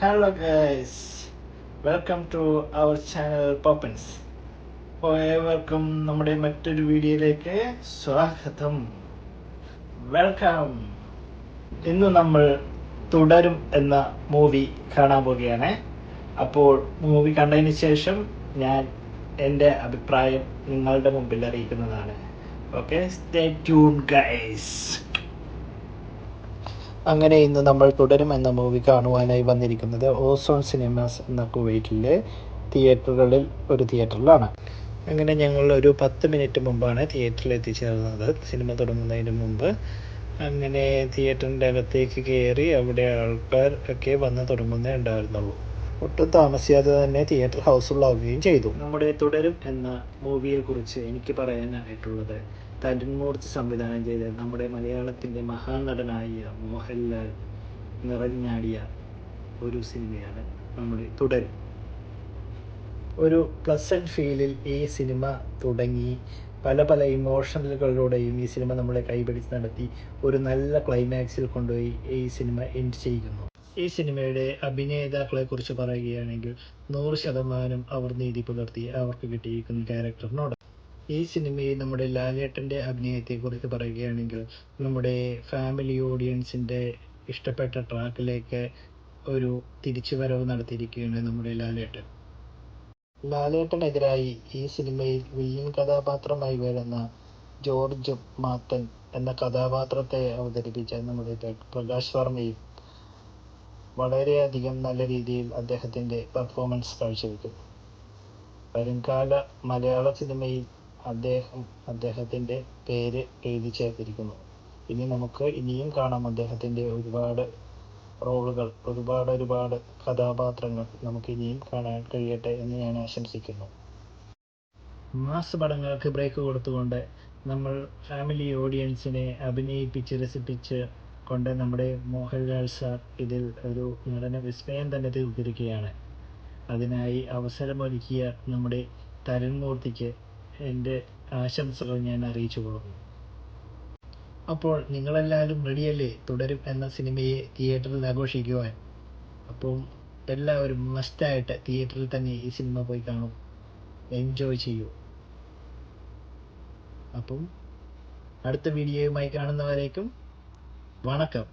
Hello guys, welcome to our channel Poppins. ഏവർക്കും നമ്മുടെ മറ്റൊരു വീഡിയോയിലേക്ക് സ്വാഗതം. വെൽക്കം. ഇന്ന് നമ്മൾ തുടരും എന്ന മൂവി കാണാൻ പോവുകയാണ്. അപ്പോൾ മൂവി കണ്ടതിന് ശേഷം ഞാൻ എൻ്റെ അഭിപ്രായം നിങ്ങളുടെ മുമ്പിൽ അറിയിക്കുന്നതാണ്. Okay, stay tune guys. അങ്ങനെ ഇന്ന് നമ്മൾ തുടരും എന്ന മൂവി കാണുവാനായി വന്നിരിക്കുന്നത് ഓസോൺ സിനിമാസ് എന്ന കുവൈറ്റിലെ തിയേറ്ററുകളിൽ ഒരു തിയേറ്ററിലാണ്. അങ്ങനെ ഞങ്ങൾ ഒരു 10 മിനിറ്റ് മുമ്പാണ് തിയേറ്ററിൽ എത്തിച്ചേർന്നത്, സിനിമ തുടങ്ങുന്നതിന് മുമ്പ്. അങ്ങനെ തിയേറ്ററിൻ്റെ അകത്തേക്ക് കയറി അവിടെ ആൾക്കാർ ഒക്കെ വന്ന് തുടങ്ങുന്നേ ഉണ്ടായിരുന്നുള്ളൂ. ഒട്ടും താമസിയാതെ തന്നെ തിയേറ്റർ ഹൗസ്ഫുൾ ആവുകയും ചെയ്തു. നമ്മുടെ തുടരും എന്ന മൂവിയെക്കുറിച്ച് എനിക്ക് പറയാനായിട്ടുള്ളത്, തരുൺമൂർത്തി സംവിധാനം ചെയ്ത നമ്മുടെ മലയാളത്തിൻ്റെ മഹാനടനായ മോഹൻലാൽ നിറഞ്ഞാടിയ ഒരു സിനിമയാണ് നമ്മുടെ തുടരും. ഒരു പ്ലസൻറ്റ് ഫീലിൽ ഈ സിനിമ തുടങ്ങി പല പല ഇമോഷണലുകളിലൂടെയും ഈ സിനിമ നമ്മളെ കൈപിടിച്ച് നടത്തി ഒരു നല്ല ക്ലൈമാക്സിൽ കൊണ്ടുപോയി ഈ സിനിമ എൻഡ് ചെയ്യുന്നു. ഈ സിനിമയുടെ അഭിനേതാക്കളെ കുറിച്ച് പറയുകയാണെങ്കിൽ 100% അവർ നീതി പുലർത്തി അവർക്ക് കിട്ടിയിരിക്കുന്ന ക്യാരക്ടറിനോട്. ഈ സിനിമയിൽ നമ്മുടെ ലാലേട്ടൻ്റെ അഭിനയത്തെക്കുറിച്ച് പറയുകയാണെങ്കിൽ, നമ്മുടെ ഫാമിലി ഓഡിയൻസിൻ്റെ ഇഷ്ടപ്പെട്ട ട്രാക്കിലേക്ക് ഒരു തിരിച്ചുവരവ് നടത്തിയിരിക്കുകയാണ് നമ്മുടെ ലാലേട്ടൻ. ലാലേട്ടനെതിരായി ഈ സിനിമയിൽ വില്ലൻ കഥാപാത്രമായി വരുന്ന ജോർജ് മാത്തൻ എന്ന കഥാപാത്രത്തെ അവതരിപ്പിച്ച നമ്മുടെ പ്രകാശ് വർമ്മയും വളരെയധികം നല്ല രീതിയിൽ അദ്ദേഹത്തിൻ്റെ പെർഫോമൻസ് കാഴ്ചവെക്കുന്നു. വരുംകാല മലയാള സിനിമയിൽ അദ്ദേഹത്തിൻ്റെ പേര് എഴുതി ചേർത്തിരിക്കുന്നു. ഇനി നമുക്ക് ഇനിയും കാണാം അദ്ദേഹത്തിൻ്റെ ഒരുപാട് റോളുകൾ, ഒരുപാട് കഥാപാത്രങ്ങൾ നമുക്ക് ഇനിയും കാണാൻ കഴിയട്ടെ എന്ന് ഞാൻ ആശംസിക്കുന്നു. മാസ് പടങ്ങൾക്ക് ബ്രേക്ക് കൊടുത്തുകൊണ്ട് നമ്മൾ ഫാമിലി ഓഡിയൻസിനെ അഭിനയിപ്പിച്ച് രസിപ്പിച്ച് കൊണ്ട് നമ്മുടെ മോഹൻലാൽ സാർ ഇതിൽ ഒരു നടന വിസ്മയം തന്നെ തീർത്തിരിക്കുകയാണ്. അതിനായി അവസരമൊരുക്കിയ നമ്മുടെ തരുൺമൂർത്തിക്ക് എൻ്റെ ആശംസകൾ ഞാൻ അറിയിച്ചു കൊള്ളുന്നു. അപ്പോൾ നിങ്ങളെല്ലാവരും റെഡിയല്ലേ തുടരും എന്ന സിനിമയെ തിയേറ്ററിൽ ആഘോഷിക്കുവാൻ? അപ്പം എല്ലാവരും മസ്റ്റായിട്ട് തിയേറ്ററിൽ തന്നെ ഈ സിനിമ പോയി കാണും, എൻജോയ് ചെയ്യൂ. അപ്പം അടുത്ത വീഡിയോയുമായി കാണുന്നവരേക്കും വണക്കം.